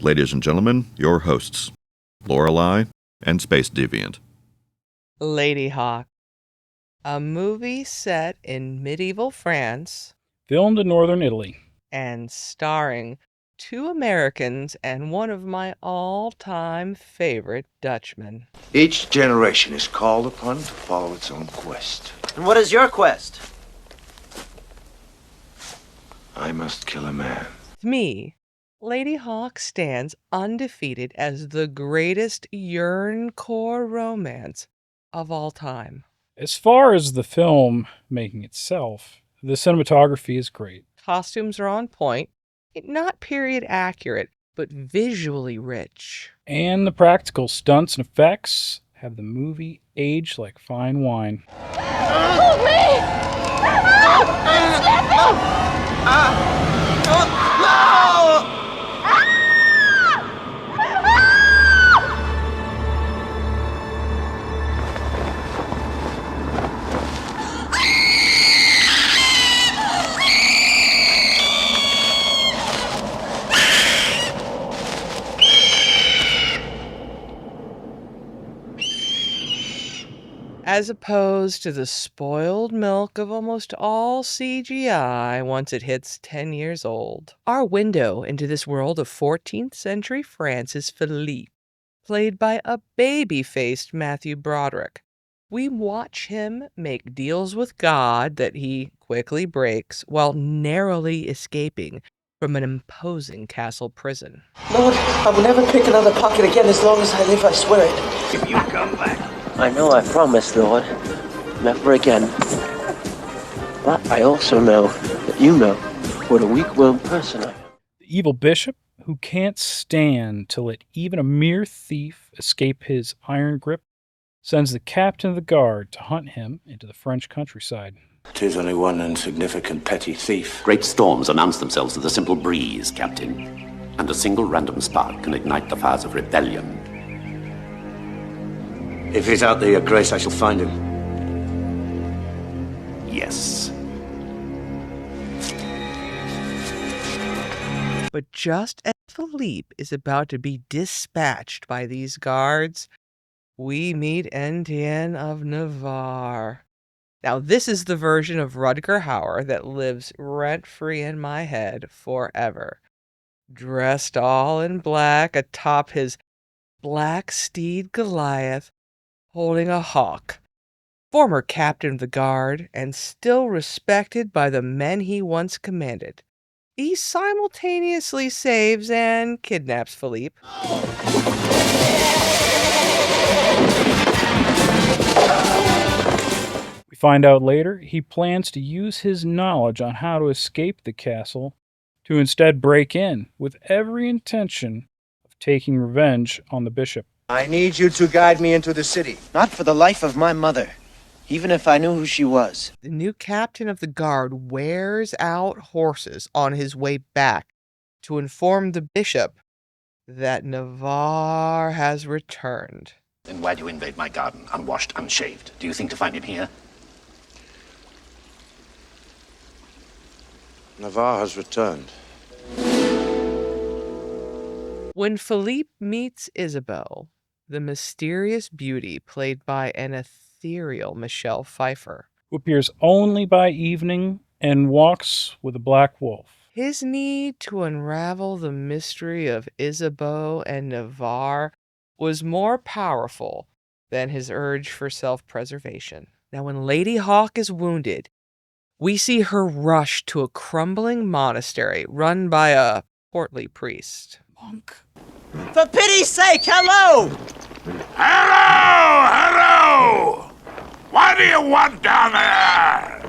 Ladies and gentlemen, your hosts, Lorelei and Space Deviant. Ladyhawke, a movie set in medieval France Filmed in northern Italy. and starring two Americans and one of my all-time favorite Dutchmen. Each generation is called upon to follow its own quest. And what is your quest? I must kill a man. To me, Ladyhawke stands undefeated as the greatest yearn-core romance of all time. As far as the film making itself, the cinematography is great. Costumes are on point, not period accurate, but visually rich. And the practical stunts and effects have the movie aged like fine wine. Hold me! I'm slipping! As opposed to the spoiled milk of almost all CGI once it hits 10 years old. Our window into this world of 14th century France is Philippe, played by a baby-faced Matthew Broderick. We watch him make deals with God that he quickly breaks while narrowly escaping from an imposing castle prison. Lord, I will never pick another pocket again as long as I live, I swear it. If you come back, I know I promised, Lord. Never again. But I also know that you know what a weak-willed person I am. The evil bishop, who can't stand to let even a mere thief escape his iron grip, sends the captain of the guard to hunt him into the French countryside. 'Tis only one insignificant petty thief. Great storms announce themselves with a simple breeze, Captain. And a single random spark can ignite the fires of rebellion. If he's out there, your grace, I shall find him. Yes. But just as Philippe is about to be dispatched by these guards, we meet Etienne of Navarre. Now, this is the version of Rutger Hauer that lives rent-free in my head forever. Dressed all in black atop his black steed Goliath, holding a hawk. Former captain of the guard and still respected by the men he once commanded. He simultaneously saves and kidnaps Philippe. We find out later he plans to use his knowledge on how to escape the castle to instead break in, with every intention of taking revenge on the bishop. I need you to guide me into the city. Not for the life of my mother, even if I knew who she was. The new captain of the guard wears out horses on his way back to inform the bishop that Navarre has returned. Then why do you invade my garden, unwashed, unshaved? Do you think to find him here? Navarre has returned. When Philippe meets Isabeau, the mysterious beauty played by an ethereal Michelle Pfeiffer, Who appears only by evening and walks with a black wolf. his need to unravel the mystery of Isabeau and Navarre was more powerful than his urge for self-preservation. Now, when Ladyhawke is wounded, we see her rush to a crumbling monastery run by a portly priest. Monk. For pity's sake, hello! Hello! What do you want down there?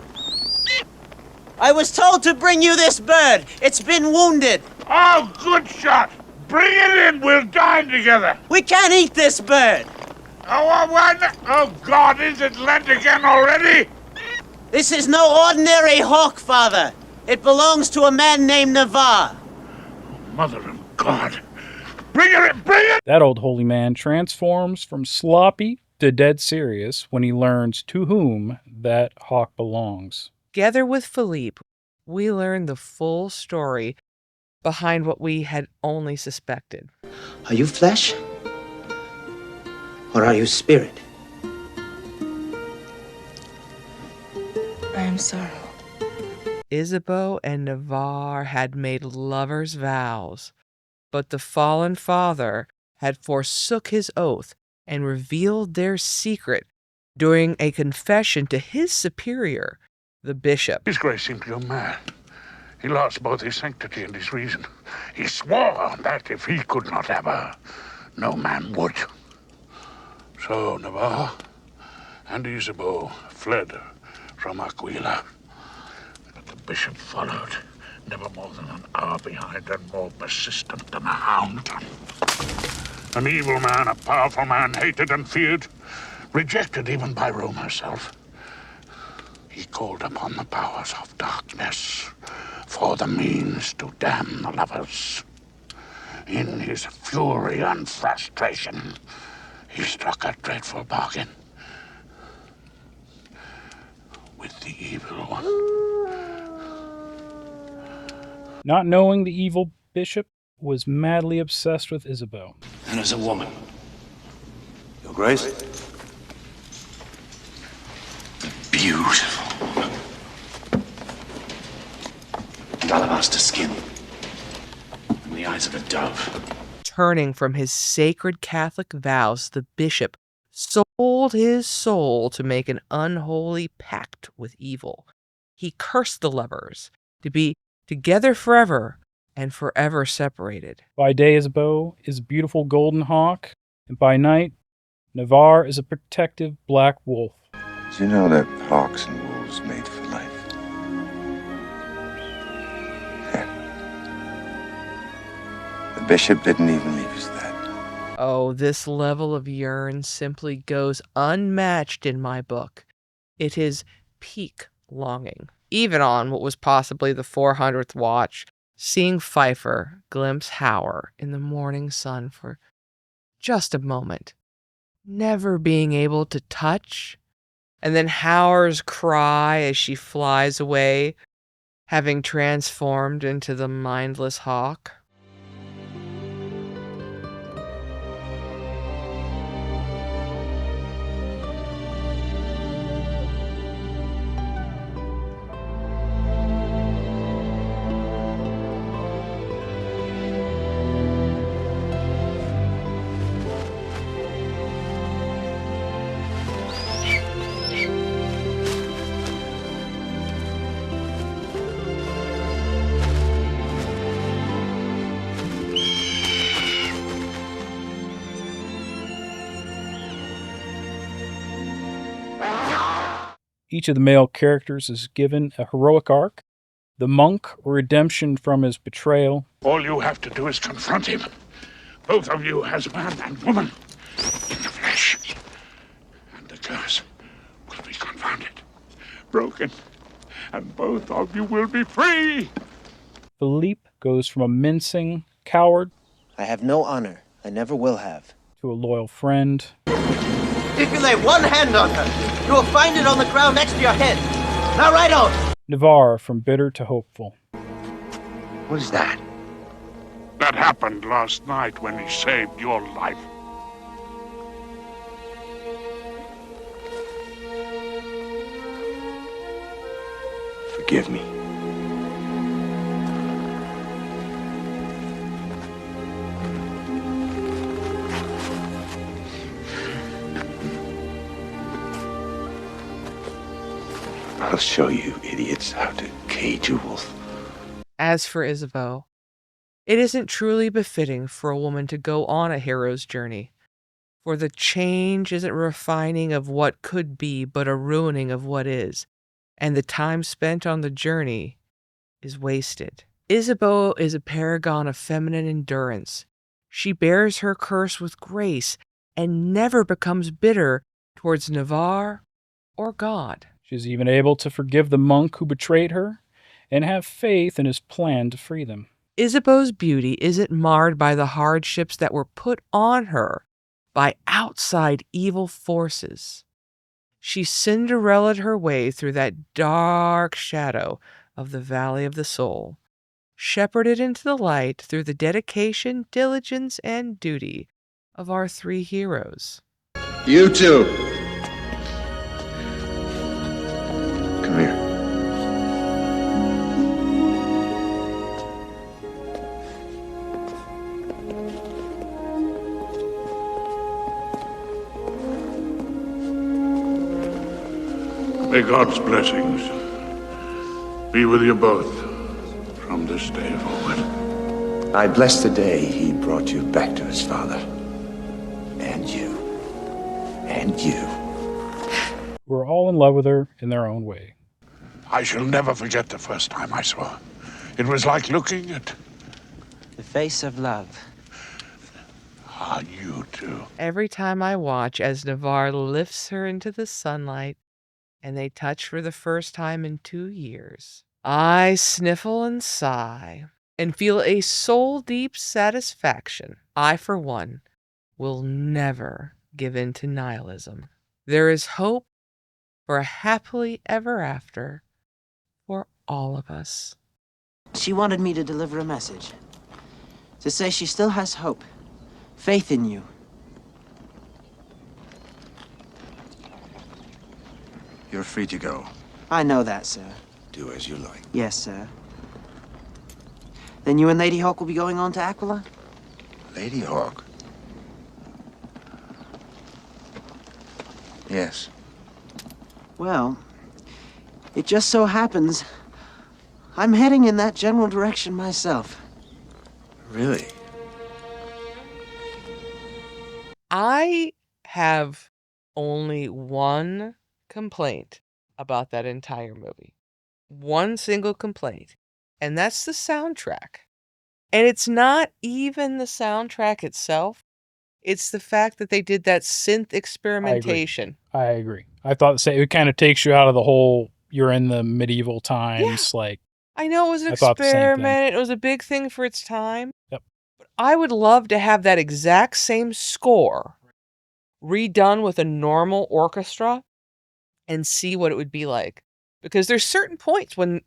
I was told to bring you this bird. It's been wounded. Oh, good shot. Bring it in. We'll dine together. We can't eat this bird. Oh, God, is it Lent again already? This is no ordinary hawk, Father. It belongs to a man named Navarre. Mother of God. Bring it in. Bring it. That old holy man transforms from sloppy to dead serious when he learns to whom that hawk belongs. Together with Philippe, we learn the full story behind what we had only suspected. Are you flesh? Or are you spirit? I am sorrow. Isabeau and Navarre had made lovers' vows, but the fallen father had forsook his oath and revealed their secret during a confession to his superior, the bishop. His Grace seemed to go mad. He lost both his sanctity and his reason. He swore that if he could not have her, no man would. So Navarre and Isabeau fled from Aquila. But the bishop followed, never more than an hour behind and more persistent than a hound. An evil man, a powerful man, hated and feared, rejected even by Rome herself. He called upon the powers of darkness for the means to damn the lovers. In his fury and frustration, he struck a dreadful bargain with the evil one. Not knowing the evil bishop was madly obsessed with Isabeau. And as a woman, Your Grace? beautiful woman. And alabaster skin. And the eyes of a dove. Turning from his sacred Catholic vows, the bishop sold his soul to make an unholy pact with evil. He cursed the lovers to be together forever and forever separated. By day, Isabeau is a beautiful golden hawk, and by night, Navarre is a protective black wolf. Do you know that hawks and wolves mate for life? Yeah. The bishop didn't even leave us that. Oh, this level of yearn simply goes unmatched in my book. It is peak longing. Even on what was possibly the 400th watch, seeing Pfeiffer glimpse Hauer in the morning sun for just a moment, never being able to touch, and then Hauer's cry as she flies away, having transformed into the mindless hawk. Each of the male characters is given a heroic arc. The monk, redemption from his betrayal. All you have to do is confront him. Both of you as man and woman in the flesh. And the curse will be confounded, broken, and both of you will be free. Philippe goes from a mincing coward I have no honor. I never will have. to a loyal friend. If you lay one hand on her, you will find it on the ground next to your head. Now right on! Navarre from bitter to hopeful. What is that? That happened last night when he saved your life. Forgive me. I'll show you idiots how to cage a wolf. As for Isabeau, it isn't truly befitting for a woman to go on a hero's journey, for the change isn't refining of what could be, but a ruining of what is, and the time spent on the journey is wasted. Isabeau is a paragon of feminine endurance. She bears her curse with grace and never becomes bitter towards Navarre or God. She's even able to forgive the monk who betrayed her and have faith in his plan to free them. Isabeau's beauty isn't marred by the hardships that were put on her by outside evil forces. She Cinderella'd her way through that dark shadow of the Valley of the Soul. shepherded into the light through the dedication, diligence, and duty of our three heroes. You too. Come here. May God's blessings be with you both from this day forward. I bless the day he brought you back to his father. And you. And you. We're all in love with her in their own way. I shall never forget the first time I saw her. It was like looking at... the face of love. Ah, you too. Every time I watch as Navarre lifts her into the sunlight and they touch for the first time in 2 years, I sniffle and sigh and feel a soul-deep satisfaction. I, for one, will never give in to nihilism. There is hope for a happily ever after for all of us. She wanted me to deliver a message. To say she still has hope. Faith in you. You're free to go. I know that, sir. Do as you like. Yes, sir. Then you and Ladyhawke will be going on to Aquila? Ladyhawke? Yes. Well, it just so happens I'm heading in that general direction myself. Really? I have only one complaint about that entire movie. One single complaint. And that's the soundtrack. And it's not even the soundtrack itself. It's the fact that they did that synth experimentation. I agree. I thought the same. It kind of takes you out of the whole, you're in the medieval times. Like, I know it was an I thought the same thing. experiment. It was a big thing for its time. Yep. But I would love to have that exact same score redone with a normal orchestra and see what it would be like. Because there's certain points when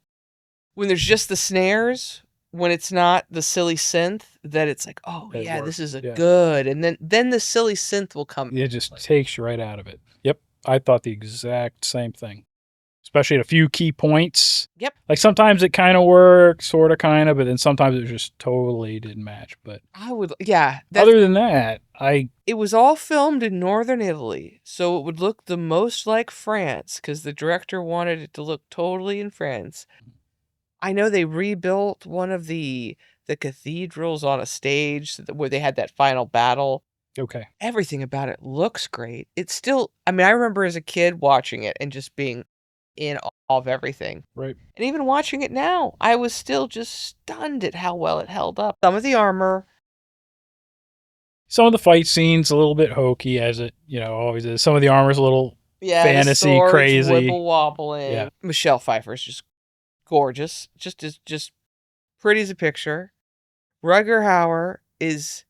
there's just the snares, when it's not the silly synth, that it's like, oh It yeah, works. this is a Yeah. good. And then the silly synth will come. It just takes you right out of it. Yep. I thought the exact same thing. Especially at a few key points. Yep. Like sometimes it kind of worked, sort of, kind of, but then sometimes it just totally didn't match. But other than that, It was all filmed in northern Italy, so it would look the most like France, because the director wanted it to look totally in France. I know they rebuilt one of the cathedrals on a stage where they had that final battle. Okay. Everything about it looks great. It's still, I mean, I remember as a kid watching it and just being in awe of everything. Right. And even watching it now, I was still just stunned at how well it held up. Some of the armor. Some of the fight scenes a little bit hokey, as it always is. Some of the armor's a little fantasy, the swords crazy. wibble wobbling. Yeah. Michelle Pfeiffer's just gorgeous, just pretty as a picture. Rutger Hauer is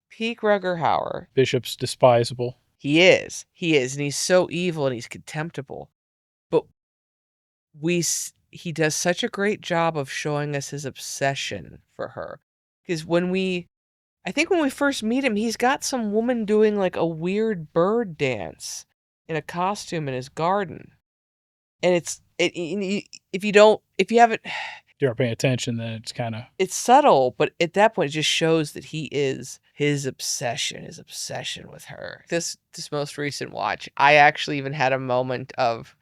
peak Rutger Hauer. Bishop's despisable. He is, and he's so evil and he's contemptible. But he does such a great job of showing us his obsession for her. Because when we first meet him, he's got some woman doing like a weird bird dance in a costume in his garden. And if you haven't, You're paying attention, then it's kind of... It's subtle, but at that point, it just shows that he is his obsession with her. This most recent watch, I actually even had a moment of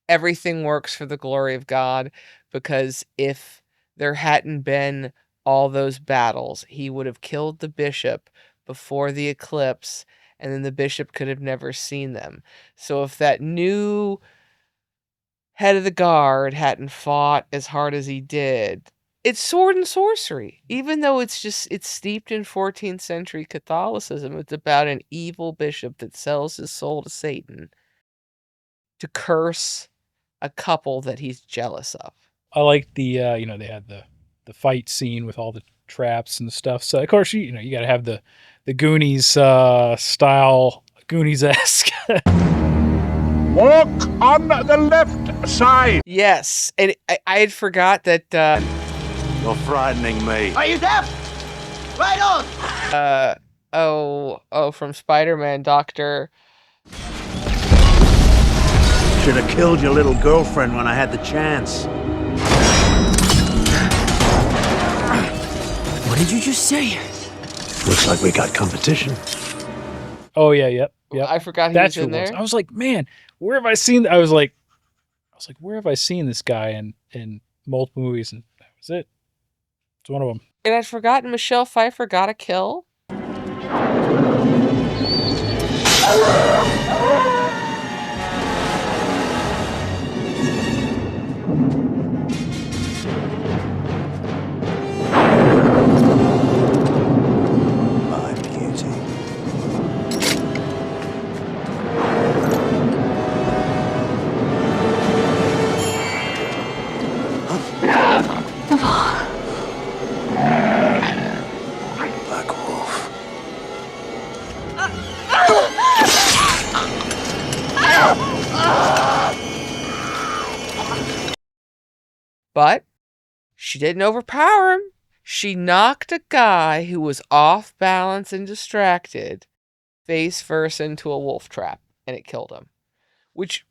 everything works for the glory of God, because if there hadn't been all those battles, he would have killed the bishop before the eclipse, and then the bishop could have never seen them. So if that new head of the guard hadn't fought as hard as he did, it's sword and sorcery. Even though it's steeped in 14th century Catholicism, it's about an evil bishop that sells his soul to Satan to curse a couple that he's jealous of. I like the, they had the fight scene with all the traps and stuff. So, of course, you got to have the Goonies style, Goonies-esque. Walk on the left side. Yes, and I had forgot that. You're frightening me. Are you deaf? Right on! From Spider-Man, Doctor. Should have killed your little girlfriend when I had the chance. What did you just say? Looks like we got competition. Oh yeah, yep. I forgot he That's was in who it was. there. I was like, man, where have I seen? I was like, where have I seen this guy in multiple movies? And that was it. It's one of them. And I'd forgotten Michelle Pfeiffer got a kill. My beauty. Black Wolf. But she didn't overpower him. She knocked a guy who was off balance and distracted face first into a wolf trap, and it killed him. Which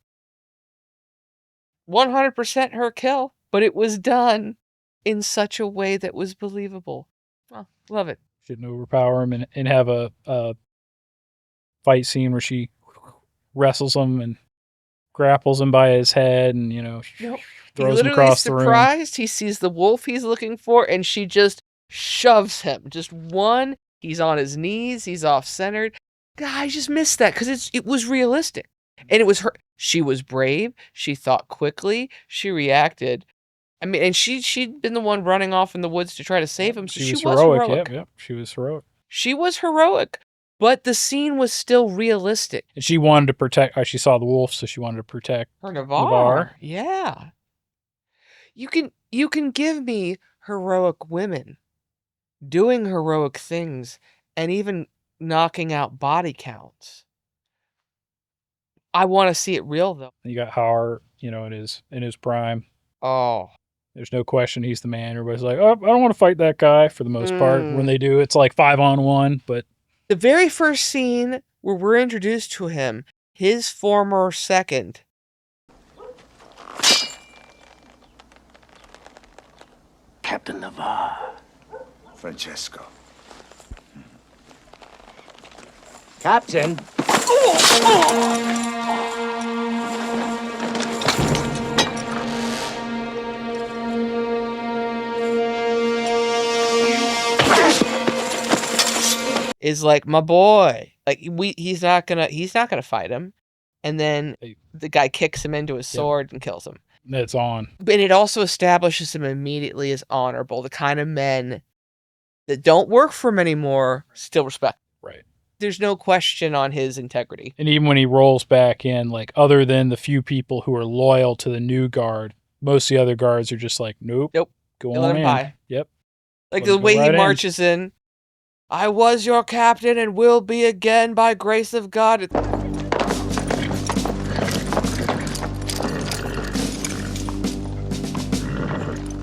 100% her kill, but it was done in such a way that was believable. Oh, love it. She didn't overpower him and have a fight scene where she wrestles him and grapples him by his head and, Nope. throws him across the room. Surprised, he sees the wolf he's looking for, and she just shoves him. Just one. He's on his knees. He's off-centered. God, I just missed that because it was realistic. And it was her. She was brave. She thought quickly. She reacted. I mean, and she'd been the one running off in the woods to try to save him. So she was heroic. Yep. She was heroic. She was heroic. But the scene was still realistic. And she wanted to protect. She saw the wolf, so she wanted to protect her Navarre. Yeah. You can give me heroic women doing heroic things and even knocking out body counts. I want to see it real though. You got Howard, in his prime. Oh. There's no question he's the man. Everybody's like, oh, I don't want to fight that guy for the most part. When they do, it's like 5-on-1, but the very first scene where we're introduced to him, his former second. Captain Navarre. Francesco. Captain? Is like my boy. Like he's not gonna fight him. And then the guy kicks him into his sword and kills him. It's on. But it also establishes him immediately as honorable, the kind of men that don't work for him anymore still respect. Right. There's no question on his integrity. And even when he rolls back in, like other than the few people who are loyal to the new guard, most of the other guards are just like, nope. Go on in. By. Yep. Like the way he marches in. I was your captain and will be again by grace of God.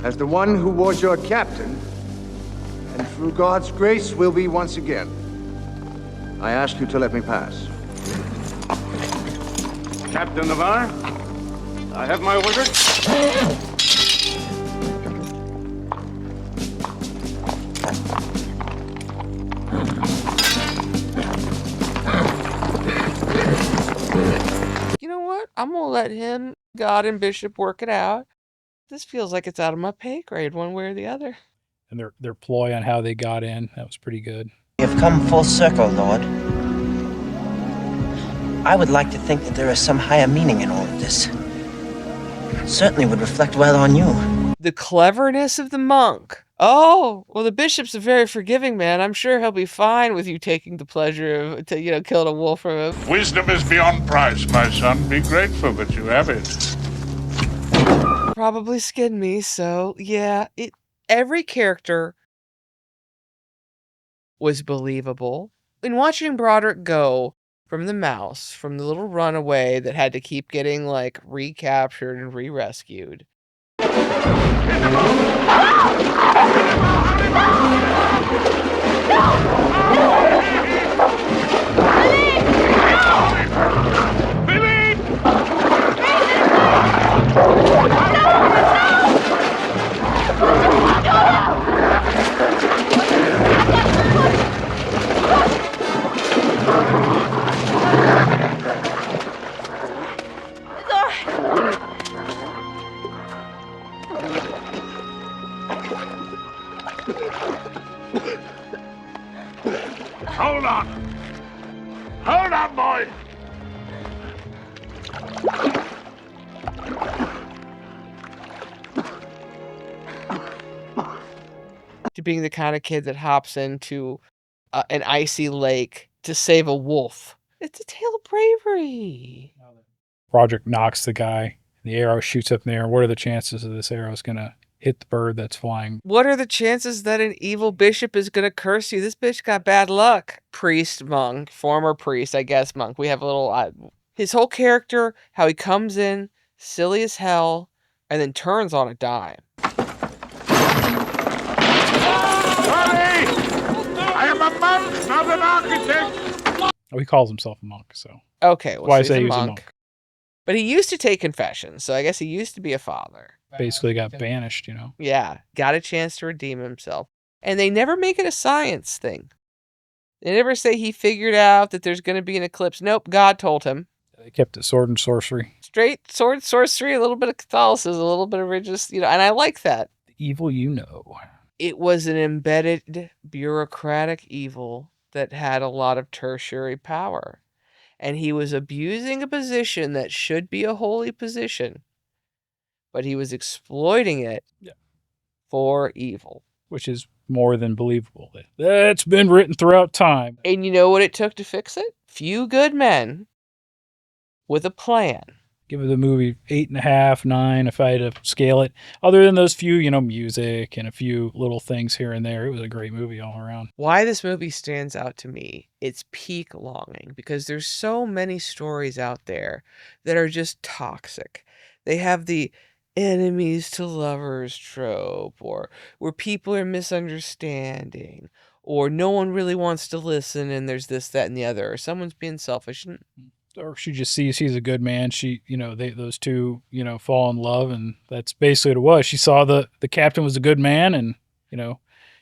As the one who was your captain, and through God's grace will be once again, I ask you to let me pass. Captain Navarre, I have my orders. You know what? I'm going to let him, God and Bishop, work it out. This feels like it's out of my pay grade one way or the other. And their ploy on how they got in, that was pretty good. You've come full circle, Lord. I would like to think that there is some higher meaning in all of this. It certainly would reflect well on you. The cleverness of the monk. Oh, well, the bishop's a very forgiving man. I'm sure he'll be fine with you taking the pleasure of, killing a wolf from him. Wisdom is beyond price, my son. Be grateful that you have it. Probably skinned me, so yeah. Every character was believable. In watching Broderick go, from the mouse, from the little runaway that had to keep getting, like, recaptured and re-rescued. Hold on! Hold on, boy! To being the kind of kid that hops into an icy lake to save a wolf. It's a tale of bravery. Broderick knocks the guy. The arrow shoots up in the air. What are the chances of this arrow is going to hit the bird that's flying? What are the chances that an evil bishop is going to curse you? This bitch got bad luck. Priest, monk, former priest, I guess monk. We have a little... his whole character, how he comes in, silly as hell, and then turns on a dime. I am a monk, not an architect! Oh, he calls himself a monk, so... Okay, well, why so I say he's he was a a monk. monk. But he used to take confessions, so I guess he used to be a father. Basically got banished, you know? Yeah, got a chance to redeem himself. And they never make it a science thing. They never say he figured out that there's going to be an eclipse. Nope, God told him. They kept it sword and sorcery. Straight sword, sorcery, a little bit of Catholicism, a little bit of religious, and I like that. The evil you know. It was an embedded bureaucratic evil that had a lot of tertiary power. And he was abusing a position that should be a holy position, but he was exploiting it for evil. Which is more than believable. That's been written throughout time. And you know what it took to fix it? Few good men with a plan. Give the movie 8.5, 9 if I had to scale it. Other than those few, music and a few little things here and there, it was a great movie all around. Why this movie stands out to me, it's peak longing, because there's so many stories out there that are just toxic. They have the enemies to lovers trope, or where people are misunderstanding, or no one really wants to listen and there's this, that, and the other, or someone's being selfish. Or she just sees he's a good man. She, those two, fall in love, and that's basically what it was. She saw the captain was a good man, and,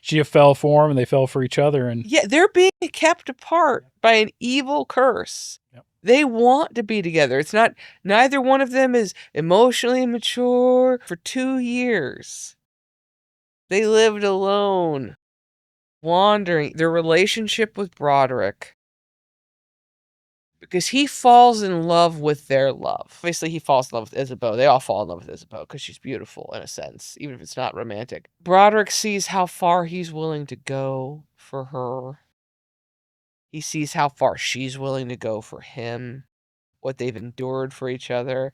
she fell for him, and they fell for each other. And yeah, they're being kept apart by an evil curse. Yep. They want to be together. It's not, neither one of them is emotionally mature. For 2 years, they lived alone, wandering. Their relationship with Broderick, because he falls in love with their love. Obviously, he falls in love with Isabeau. They all fall in love with Isabeau because she's beautiful in a sense, even if it's not romantic. Broderick sees how far he's willing to go for her. He sees how far she's willing to go for him, what they've endured for each other.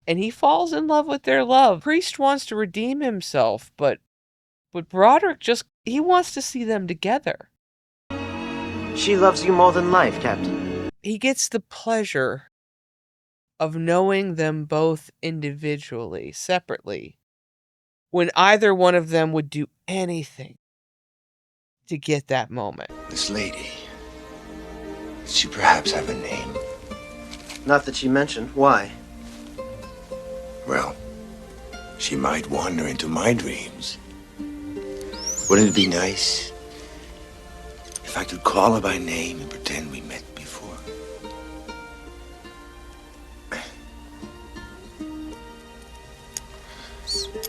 And he falls in love with their love. Priest wants to redeem himself, but Broderick he wants to see them together. She loves you more than life, Captain. He gets the pleasure of knowing them both individually, separately, when either one of them would do anything to get that moment. This lady, does she perhaps have a name? Not that she mentioned. Why? Well, she might wander into my dreams. Wouldn't it be nice if I could call her by name and pretend we met before?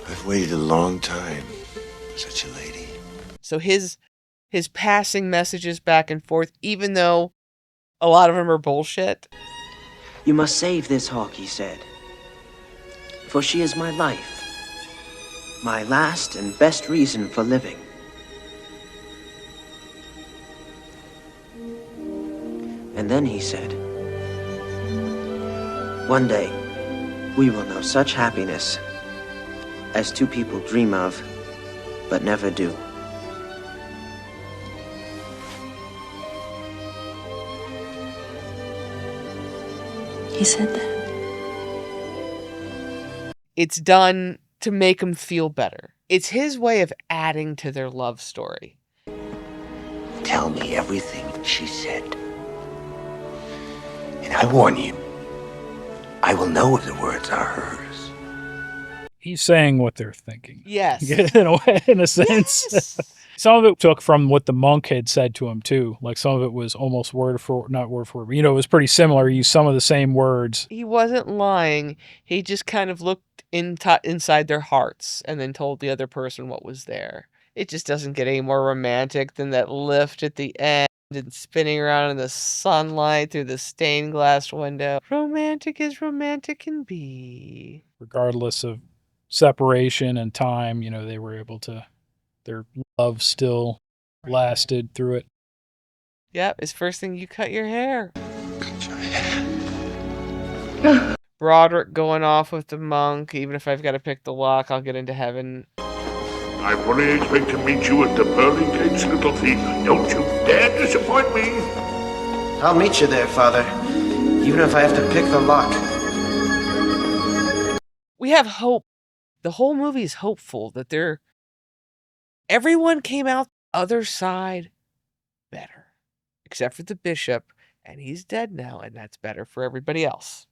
I've waited a long time for such a lady. So his passing messages back and forth, even though a lot of them are bullshit. You must save this hawk, he said. For she is my life. My last and best reason for living. And then he said, one day, we will know such happiness as two people dream of, but never do. He said that. It's done to make him feel better. It's his way of adding to their love story. Tell me everything she said. And I warn you, I will know if the words are hers. He's saying what they're thinking. Yes. In a way, in a sense. Yes. Some of it took from what the monk had said to him, too. Like, some of it was almost word for, not word for word, but, it was pretty similar. He used some of the same words. He wasn't lying. He just kind of looked inside their hearts and then told the other person what was there. It just doesn't get any more romantic than that lift at the end and spinning around in the sunlight through the stained glass window. Romantic as romantic can be. Regardless of separation and time, they were able to, their love still lasted through it. Yep, it's first thing you cut your hair. Broderick going off with the monk. Even if I've got to pick the lock, I'll get into heaven. I fully expect to meet you at the pearly gates, little thief. Don't you dare disappoint me. I'll meet you there, Father. Even if I have to pick the lock. We have hope. The whole movie is hopeful that everyone came out the other side better. Except for the bishop, and he's dead now, and that's better for everybody else.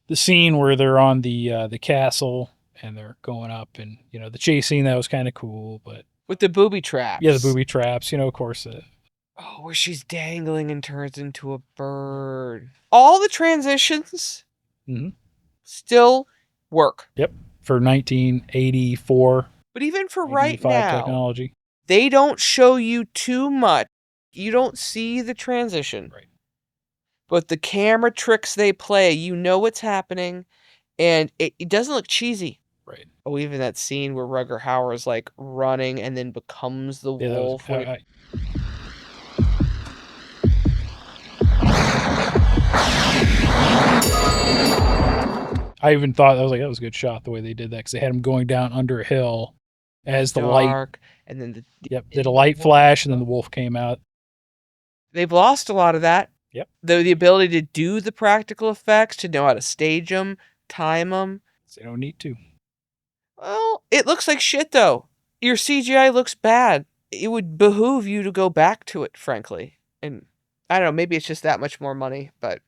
The scene where they're on the castle and they're going up, and the chase scene, that was kind of cool, but with the booby traps. Yeah, the booby traps. Of course. Where she's dangling and turns into a bird. All the transitions still work. Yep, for 1984. But even for right now, technology, they don't show you too much. You don't see the transition. Right. But the camera tricks they play, you know what's happening, and it doesn't look cheesy. Right. Oh, even that scene where Rutger Hauer is like running and then becomes the wolf. I even thought, that was a good shot the way they did that, because they had him going down under a hill as the light. And then did a light flash, and then the wolf came out. They've lost a lot of that. Yep. The ability to do the practical effects, to know how to stage them, time them. They don't need to. Well, it looks like shit, though. Your CGI looks bad. It would behoove you to go back to it, frankly. And I don't know, maybe it's just that much more money, but...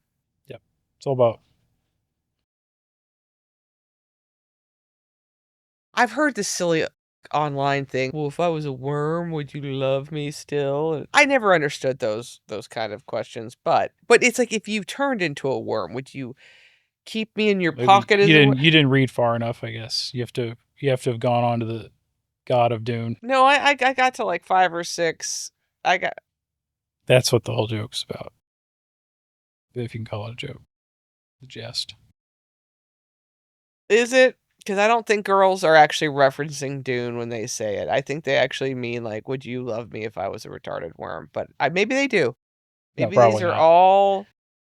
Yep. It's all about... I've heard this silly online thing. Well, if I was a worm, would you love me still? And I never understood those kind of questions, but it's like, if you turned into a worm, would you keep me in your pocket? You didn't read far enough, I guess. You have to have gone on to the God of Dune. No, I got to like 5 or 6. That's what the whole joke's about. If you can call it a joke. The jest. Is it? Because I don't think girls are actually referencing Dune when they say it. I think they actually mean, like, would you love me if I was a retarded worm? But maybe they do. Maybe these are all...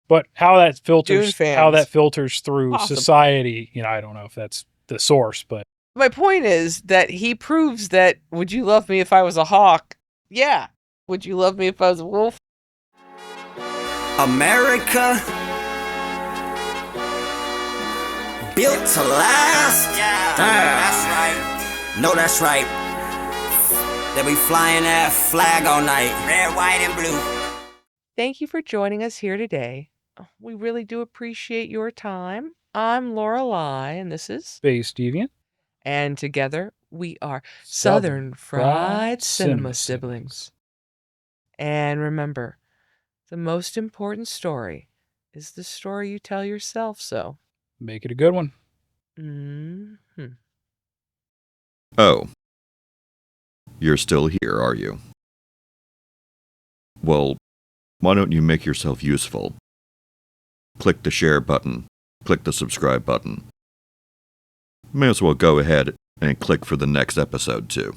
But how that filters, Dune fans. how that filters through Possible. society, I don't know if that's the source, but... My point is that he proves that, would you love me if I was a hawk? Yeah. Would you love me if I was a wolf? America, built to last. Yeah, that's right. No, that's right. They'll be flying that flag all night. Red, white, and blue. Thank you for joining us here today. We really do appreciate your time. I'm Lorelei, and this is Space Deviant. And together we are Southern Fried Cinema Siblings. And remember, the most important story is the story you tell yourself, so make it a good one. Mm-hmm. Oh. You're still here, are you? Well, why don't you make yourself useful? Click the share button, click the subscribe button. May as well go ahead and click for the next episode too.